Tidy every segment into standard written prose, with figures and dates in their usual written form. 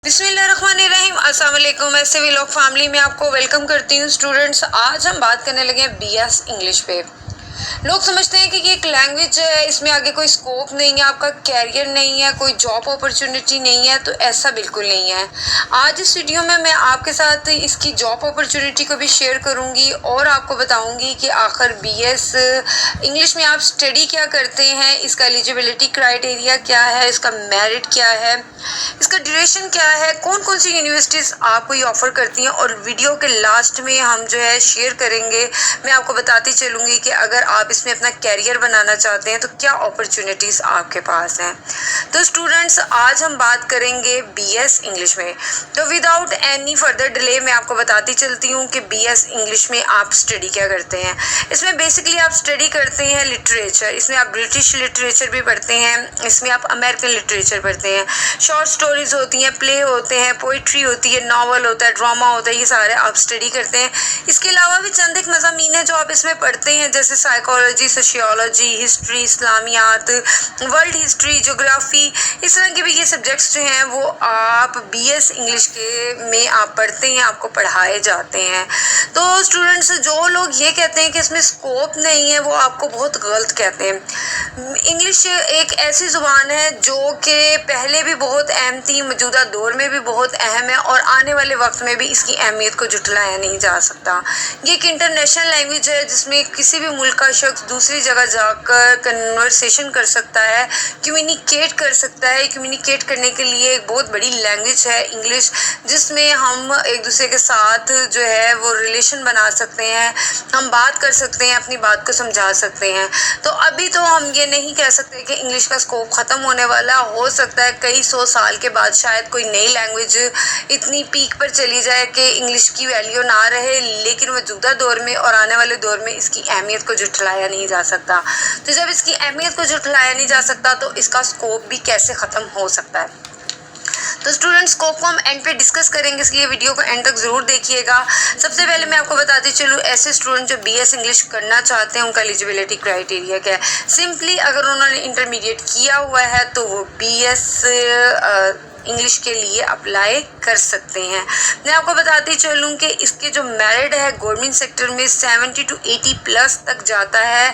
बिस्मिल्लाहिर्रहमानिर्रहीम, अस्सलाम वालेकुम। ऐसे भी लोग फैमिली में आपको वेलकम करती हूँ। स्टूडेंट्स, आज हम बात करने लगे हैं बीएस इंग्लिश पे। लोग समझते हैं कि ये एक लैंग्वेज है, इसमें आगे कोई स्कोप नहीं है, आपका कैरियर नहीं है, कोई जॉब अपॉर्चुनिटी नहीं है। तो ऐसा बिल्कुल नहीं है। आज इस वीडियो में मैं आपके साथ इसकी जॉब अपॉर्चुनिटी को भी शेयर करूंगी और आपको बताऊंगी कि आखिर बीएस इंग्लिश में आप स्टडी क्या करते हैं, इसका एलिजिबिलिटी क्राइटेरिया क्या है, इसका मेरिट क्या है, इसका ड्यूरेशन क्या है, कौन कौन सी यूनिवर्सिटीज़ आपको ये ऑफ़र करती हैं। और वीडियो के लास्ट में हम जो है शेयर करेंगे, मैं आपको बताती चलूँगी कि अगर आप इसमें अपना कैरियर बनाना चाहते हैं तो क्या अपॉर्चुनिटीज़ आपके पास हैं। तो स्टूडेंट्स, आज हम बात करेंगे बीएस इंग्लिश में। तो विदाउट एनी फर्दर डिले मैं आपको बताती चलती हूँ कि बीएस इंग्लिश में आप स्टडी क्या करते हैं। इसमें बेसिकली आप स्टडी करते हैं लिटरेचर, इसमें आप ब्रिटिश लिटरेचर भी पढ़ते हैं, इसमें आप अमेरिकन लिटरेचर पढ़ते हैं, शॉर्ट स्टोरीज होती हैं, प्ले होते हैं, पोइट्री होती है, नावल होता है, ड्रामा होता है, ये सारे आप स्टडी करते हैं। इसके अलावा भी चंद एक मज़ामीन है जो आप इसमें पढ़ते हैं, जैसे साइकोलॉजी, सोशियोलॉजी, हिस्ट्री, इस्लामियात, वर्ल्ड हिस्ट्री, ज्योग्राफी। इस तरह के भी ये सब्जेक्ट्स जो हैं वो आप बीएस इंग्लिश के में आप पढ़ते हैं, आपको पढ़ाए जाते हैं। तो स्टूडेंट्स, जो लोग ये कहते हैं कि इसमें स्कोप नहीं है, वो आपको बहुत गलत कहते हैं। इंग्लिश एक ऐसी ज़ुबान है जो कि पहले भी बहुत अहम थी, मौजूदा दौर में भी बहुत अहम है और आने वाले वक्त में भी इसकी अहमियत को जुटलाया नहीं जा सकता। ये एक इंटरनेशनल लैंग्वेज है जिसमें किसी भी मुल्क का शख्स दूसरी जगह जाकर कन्वर्सेशन कर सकता है, कम्युनिकेट कर सकता है। कम्युनिकेट करने के लिए एक बहुत बड़ी लैंग्वेज है इंग्लिश, जिसमें हम एक दूसरे के साथ जो है वो रिलेशन बना सकते हैं, हम बात कर सकते हैं, अपनी बात को समझा सकते हैं। तो अभी तो हम ये नहीं कह सकते कि इंग्लिश का स्कोप ख़त्म होने वाला। हो सकता है कई 100 साल के बाद शायद कोई नई लैंग्वेज इतनी पीक पर चली जाए कि इंग्लिश की वैल्यू ना रहे, लेकिन मौजूदा दौर में और आने वाले दौर में इसकी अहमियत को जुटलाया नहीं जा सकता। तो जब इसकी अहमियत को जुटलाया नहीं जा सकता तो इसका स्कोप भी कैसे ख़त्म हो सकता है। तो स्टूडेंट्स, स्कोप को हम एंड पे डिस्कस करेंगे, इसलिए वीडियो को एंड तक ज़रूर देखिएगा। सबसे पहले मैं आपको बताती चलूँ, ऐसे स्टूडेंट जो बीएस इंग्लिश करना चाहते हैं उनका एलिजिबिलिटी क्राइटेरिया क्या है। सिंपली अगर उन्होंने इंटरमीडिएट किया हुआ है तो वो बीएस इंग्लिश के लिए अप्लाई कर सकते हैं। मैं आपको बताती चलूँ कि इसके जो मेरिट है गवर्नमेंट सेक्टर में 70 to 80 प्लस तक जाता है,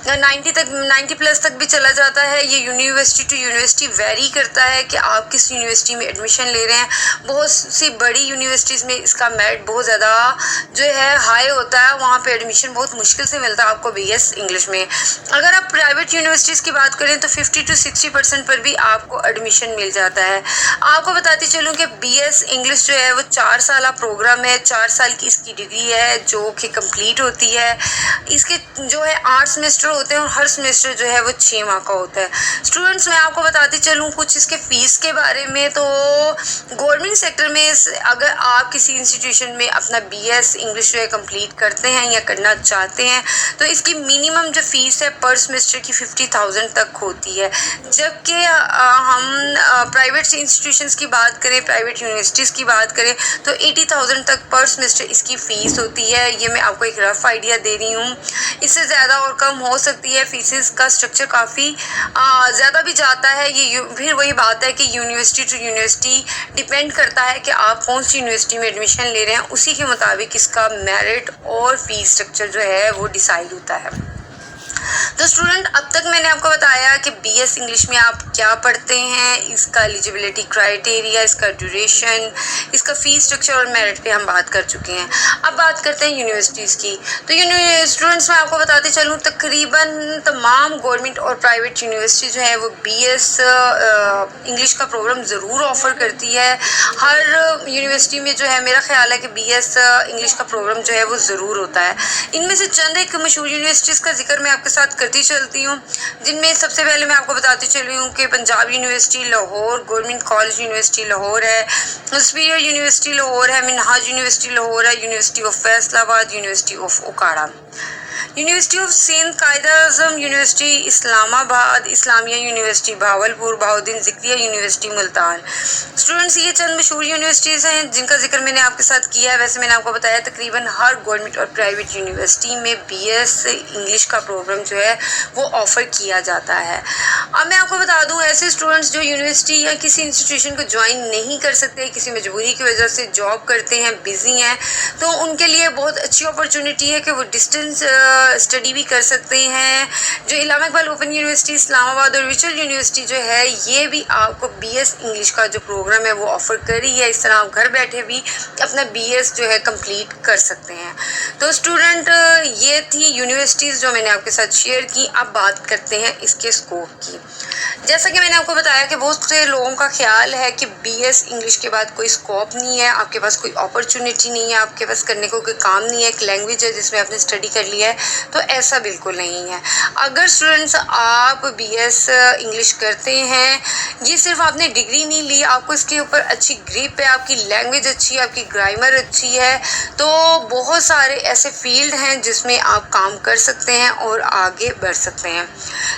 90 प्लस तक भी चला जाता है। ये यूनिवर्सिटी टू यूनिवर्सिटी वेरी करता है कि आप किस यूनिवर्सिटी में एडमिशन ले रहे हैं। बहुत सी बड़ी यूनिवर्सिटीज़ में इसका मेरिट बहुत ज़्यादा जो है हाई होता है, वहाँ पर एडमिशन बहुत मुश्किल से मिलता है आपको बीएस इंग्लिश में। अगर आप प्राइवेट यूनिवर्सिटीज़ की बात करें तो 50 to 60% पर भी आपको एडमिशन मिल जाता है। आपको बताती चलूँ कि बीएस इंग्लिश जो है वो 4 साल प्रोग्राम है, 4 साल की इसकी डिग्री है जो कि कंप्लीट होती है। इसके जो है 8 सेमेस्टर होते हैं और हर सेमेस्टर जो है वो 6 माह का होता है। स्टूडेंट्स, मैं आपको बताती चलूँ कुछ इसके फ़ीस के बारे में। तो गवर्नमेंट सेक्टर में अगर आप किसी इंस्टीट्यूशन में अपना बीएस इंग्लिश जो है कंप्लीट करते हैं या करना चाहते हैं तो इसकी मिनिमम जो फ़ीस है पर सेमेस्टर की 50,000 तक होती है। जबकि हम प्राइवेट इंस्टीट्यूशंस की बात करें, प्राइवेट यूनिवर्सिटीज़ की बात करें तो 80,000 तक पर सेमेस्टर इसकी फ़ीस होती है। ये मैं आपको एक रफ़ आइडिया दे रही हूँ, इससे ज़्यादा और कम हो सकती है। फीसेस का स्ट्रक्चर काफ़ी ज़्यादा भी जाता है। ये फिर वही बात है कि यूनिवर्सिटी टू यूनिवर्सिटी डिपेंड करता है कि आप कौन सी यूनिवर्सिटी में एडमिशन ले रहे हैं, उसी के मुताबिक इसका मेरिट और फ़ीस स्ट्रक्चर जो है वो डिसाइड होता है। तो स्टूडेंट, अब तक मैंने आपको बताया कि बीएस इंग्लिश में आप क्या पढ़ते हैं, इसका एलिजिबिलिटी क्राइटेरिया, इसका ड्यूरेशन, इसका फ़ीस स्ट्रक्चर और मेरिट पे हम बात कर चुके हैं। अब बात करते हैं यूनिवर्सिटीज़ की। तो स्टूडेंट्स, मैं आपको बताते चलूँ, तकरीबन तमाम गवर्नमेंट और प्राइवेट यूनिवर्सिटी जो है वो बीएस इंग्लिश का प्रोग्राम ज़रूर ऑफ़र करती है। हर यूनिवर्सिटी में जो है मेरा ख्याल है कि बीएस इंग्लिश का प्रोग्राम जो है वो ज़रूर होता है। इनमें से चंद एक मशहूर यूनिवर्सिटीज़ का जिक्र मैं आपके साथ करती चलती हूँ, जिनमें सबसे पहले मैं आपको बताती चली हूँ कि Punjab university Lahore, government college university Lahore है, सुपीरियर यूनिवर्सिटी लाहौर है, मिनहाज यूनिवर्सिटी लाहौर है, university of Faisalabad, university of Okara. University of Sindh, Quaid-e-Azam university Islamabad, Islamia university Bahawalpur, Bahauddin Zakariya university Multan. Students, ये चंद मशहूर यूनिवर्सिटीज़ हैं जिनका जिक्र मैंने आपके साथ किया है। वैसे मैंने आपको बताया तकरीबन हर गवर्नमेंट और प्राइवेट यूनिवर्सिटी में बीएस इंग्लिश का प्रोग्राम जो है वो ऑफ़र किया जाता है। अब मैं आपको बता दूं, ऐसे स्टूडेंट्स जो यूनिवर्सिटी या किसी इंस्टीट्यूशन को ज्वाइन नहीं कर सकते, किसी मजबूरी की वजह से जॉब करते हैं, बिज़ी हैं, तो उनके लिए बहुत अच्छी अपॉर्चुनिटी है कि वो डिस्टेंस स्टडी भी कर सकते हैं। जो इलामा इकबाल ओपन यूनिवर्सिटी इस्लामाबाद और वर्चुअल यूनिवर्सिटी जो है ये भी आपको बीएस इंग्लिश का जो प्रोग्राम है वो ऑफ़र कर रही है। इस तरह आप घर बैठे भी अपना बीएस जो है कंप्लीट कर सकते हैं। तो स्टूडेंट, ये थी यूनिवर्सिटीज़ जो मैंने आपके साथ शेयर की। अब बात करते हैं इसके स्कोप की। जैसा कि मैंने आपको बताया कि बहुत से लोगों का ख्याल है कि बीएस इंग्लिश के बाद कोई स्कोप नहीं है, आपके पास कोई अपॉर्चुनिटी नहीं है, आपके पास करने को कोई काम नहीं है, एक लैंग्वेज है जिसमें आपने स्टडी कर लिया है, तो ऐसा बिल्कुल नहीं है। अगर स्टूडेंट्स आप बीएस इंग्लिश करते हैं, ये सिर्फ आपने डिग्री नहीं ली, आपको इसके ऊपर अच्छी ग्रिप है, आपकी लैंग्वेज अच्छी है, आपकी ग्रामर अच्छी है, तो बहुत सारे ऐसे फील्ड हैं जिसमें आप काम कर सकते हैं और आगे बढ़ सकते हैं।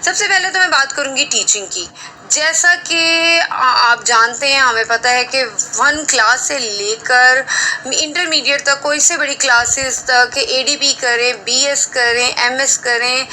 सबसे पहले तो मैं बात करूँगी टीचिंग की। जैसा कि आप जानते हैं, हमें पता है कि 1 क्लास से लेकर इंटरमीडिएट तक, कोई से बड़ी क्लासेस तक एडीपी करें, बीएस करें, एमएस करें,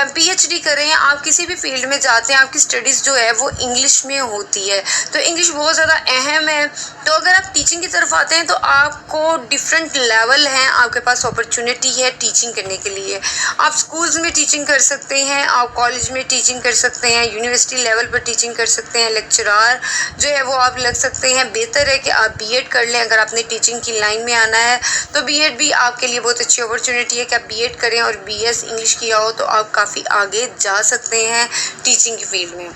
पीएचडी करें, आप किसी भी फील्ड में जाते हैं, आपकी स्टडीज़ जो है वो इंग्लिश में होती है। तो इंग्लिश बहुत ज़्यादा अहम है। तो अगर आप टीचिंग की तरफ आते हैं तो आपको डिफरेंट लेवल हैं, आपके पास अपॉर्चुनिटी है टीचिंग करने के लिए। आप स्कूल्स में टीचिंग कर सकते हैं, आप कॉलेज में टीचिंग कर सकते हैं, यूनिवर्सिटी लेवल पर टीचिंग कर सकते हैं, लेक्चरार जो है वो आप लग सकते हैं। बेहतर है कि आप बीएड कर लें। अगर आपने टीचिंग की लाइन में आना है तो बीएड भी आपके लिए बहुत अच्छी अपॉर्चुनिटी है कि आप बीएड करें और बीएस इंग्लिश किया हो तो आप काफ़ी आगे जा सकते हैं टीचिंग की फील्ड में।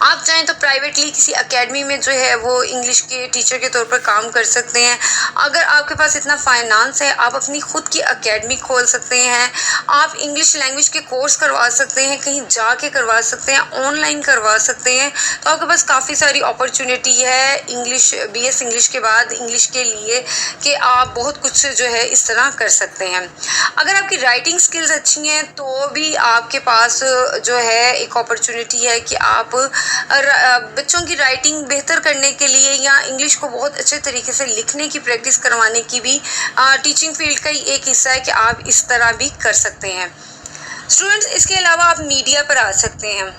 आप चाहें तो प्राइवेटली किसी एकेडमी में जो है वो इंग्लिश के टीचर के तौर पर काम कर सकते हैं। अगर आपके पास इतना फाइनेंस है, आप अपनी खुद की एकेडमी खोल सकते हैं। आप इंग्लिश लैंग्वेज के कोर्स करवा सकते हैं, कहीं जाके करवा सकते हैं, ऑनलाइन करवा सकते हैं। तो आपके पास काफ़ी सारी अपॉर्चुनिटी है इंग्लिश, बीएस इंग्लिश के बाद इंग्लिश के लिए कि आप बहुत कुछ जो है इस तरह कर सकते हैं। अगर आपकी राइटिंग स्किल्स अच्छी हैं तो भी आपके पास जो है एक अपॉर्चुनिटी है कि आप बच्चों की राइटिंग बेहतर करने के लिए या इंग्लिश को बहुत अच्छे तरीके से लिखने की प्रैक्टिस करवाने की भी टीचिंग फील्ड का ही एक हिस्सा है कि आप इस तरह भी कर सकते हैं। स्टूडेंट्स, इसके अलावा आप मीडिया पर आ सकते हैं।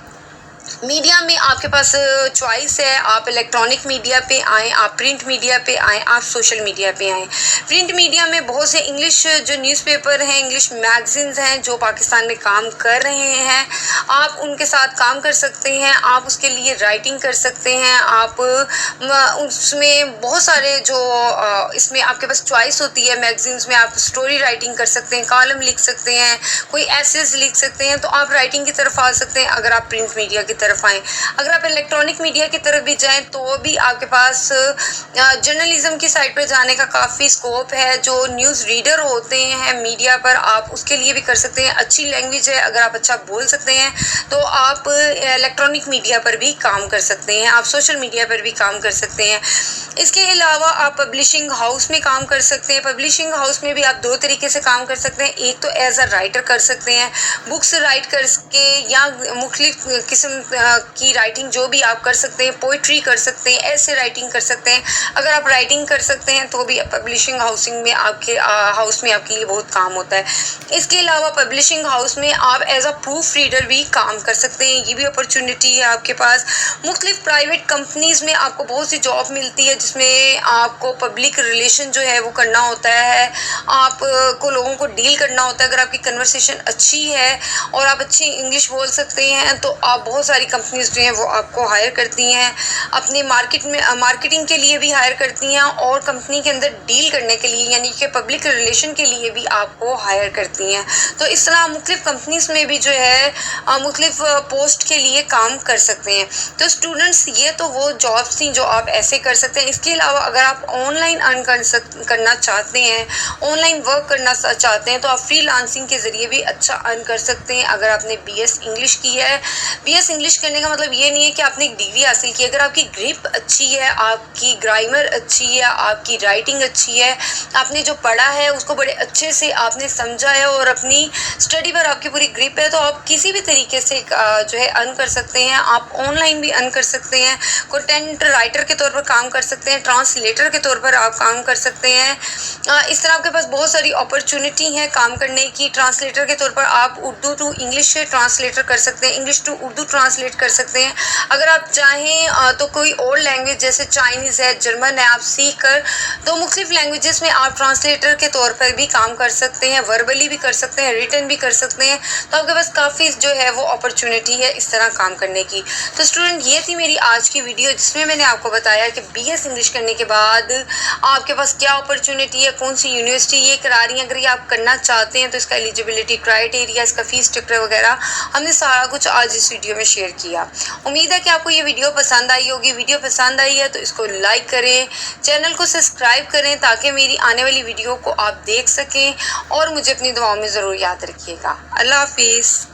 मीडिया में आपके पास चॉइस है, आप इलेक्ट्रॉनिक मीडिया पे आएँ, आप प्रिंट मीडिया पे आएँ, आप सोशल मीडिया पे आएँ। प्रिंट मीडिया में बहुत से इंग्लिश जो न्यूज़पेपर हैं, इंग्लिश मैगज़ीन्स हैं जो पाकिस्तान में काम कर रहे हैं, आप उनके साथ काम कर सकते हैं। आप उसके लिए राइटिंग कर सकते हैं। आप उसमें बहुत सारे जो इसमें आपके पास चॉइस होती है। मैगज़ीन्स में आप स्टोरी राइटिंग कर सकते हैं, कॉलम लिख सकते हैं, कोई एसेस लिख सकते हैं, तो आप राइटिंग की तरफ आ सकते हैं अगर आप प्रिंट मीडिया की तरफ आएँ। अगर आप इलेक्ट्रॉनिक मीडिया की तरफ भी जाएँ तो भी आपके पास जर्नलिज्म की साइड पर जाने का काफ़ी स्कोप है। जो न्यूज़ रीडर होते हैं मीडिया पर, आप उसके लिए भी कर सकते हैं। अच्छी लैंग्वेज है, अगर आप अच्छा बोल सकते हैं तो आप इलेक्ट्रॉनिक मीडिया पर भी काम कर सकते हैं, आप सोशल मीडिया पर भी काम कर सकते हैं। इसके अलावा आप पब्लिशिंग हाउस में काम कर सकते हैं। पब्लिशिंग हाउस में भी आप 2 तरीके से काम कर सकते हैं। एक तो एज अ राइटर कर सकते हैं, बुक्स राइट करके, या मुख्तलिफ किस्म की राइटिंग जो भी आप कर सकते हैं, पोइट्री कर सकते हैं, ऐसे राइटिंग कर सकते हैं। अगर आप राइटिंग कर सकते हैं तो भी पब्लिशिंग हाउसिंग में आपके हाउस में आपके लिए बहुत काम होता है। इसके अलावा पब्लिशिंग हाउस में आप एज अ प्रूफ रीडर भी काम कर सकते हैं, ये भी अपॉर्चुनिटी है आपके पास। मुख्तलिफ प्राइवेट कंपनीज़ में आपको बहुत सी जॉब मिलती है जिसमें आपको पब्लिक रिलेशन जो है वो करना होता है, आपको लोगों को डील करना होता है। अगर आपकी कन्वर्सेशन अच्छी है और आप अच्छी इंग्लिश बोल सकते हैं तो आप बहुत सारी कंपनीज़ जो हैं वो आपको हायर करती हैं, अपने मार्केटिंग के लिए भी हायर करती हैं और कंपनी के अंदर डील करने के लिए यानी कि पब्लिक रिलेशन के लिए भी आपको हायर करती हैं। तो इस तरह मुख्तलिफ कंपनीज़ में भी जो है मुख्तलिफ पोस्ट के लिए काम कर सकते हैं। तो स्टूडेंट्स, ये तो वो जॉब्स थी जो आप ऐसे कर सकते हैं। इसके अलावा अगर आप ऑनलाइन अर्न करना चाहते हैं, ऑनलाइन वर्क करना चाहते हैं तो आप फ्रीलांसिंग के ज़रिए भी अच्छा अर्न कर सकते हैं। अगर आपने बीएस इंग्लिश की है, बीएस इंग्लिश करने का मतलब ये नहीं है कि आपने एक डिग्री हासिल की। अगर आपकी ग्रिप अच्छी है, आपकी ग्रामर अच्छी है, आपकी राइटिंग अच्छी है, आपने जो पढ़ा है उसको बड़े अच्छे से आपने समझा है और अपनी स्टडी पर आपकी पूरी ग्रिप है, तो आप किसी भी तरीके से जो है अर्न कर सकते हैं। आप ऑनलाइन भी अर्न कर सकते हैं, कंटेंट राइटर के तौर पर काम कर सकते हैं, ट्रांसलेटर के तौर पर आप काम कर सकते हैं। इस तरह आपके पास बहुत सारी अपॉर्चुनिटी है काम करने की। ट्रांसलेटर के तौर पर आप उर्दू टू इंग्लिश ट्रांसलेटर कर सकते हैं, इंग्लिश टू उर्दू ट्रांसलेट कर सकते हैं। अगर आप चाहें तो कोई और लैंग्वेज जैसे चाइनीज़ है, जर्मन है, आप सीख कर तो मुख्तलिफ लैंग्वेजेस में आप ट्रांसलेटर के तौर पर भी काम कर सकते हैं, वर्बली भी कर सकते हैं, रिटन भी कर सकते हैं। तो आपके पास काफ़ी जो है वो अपॉर्चुनिटी है इस तरह काम करने की। तो स्टूडेंट, ये थी मेरी आज की वीडियो जिसमें मैंने आपको बताया कि BS इंग्लिश करने के बाद आपके पास क्या अपॉर्चुनिटी है, कौन सी यूनिवर्सिटी ये करा रही है। अगर ये आप करना चाहते हैं तो इसका एलिजिबिलिटी क्राइटेरिया, इसका फीस स्ट्रक्चर वगैरह हमने सारा कुछ आज इस वीडियो में शेयर किया। उम्मीद है कि आपको ये वीडियो पसंद आई होगी। वीडियो पसंद आई है तो इसको लाइक करें, चैनल को सब्सक्राइब करें ताकि मेरी आने वाली वीडियो को आप देख सकें और मुझे अपनी दुआओं में ज़रूर याद रखिएगा। अल्लाह हाफिज़।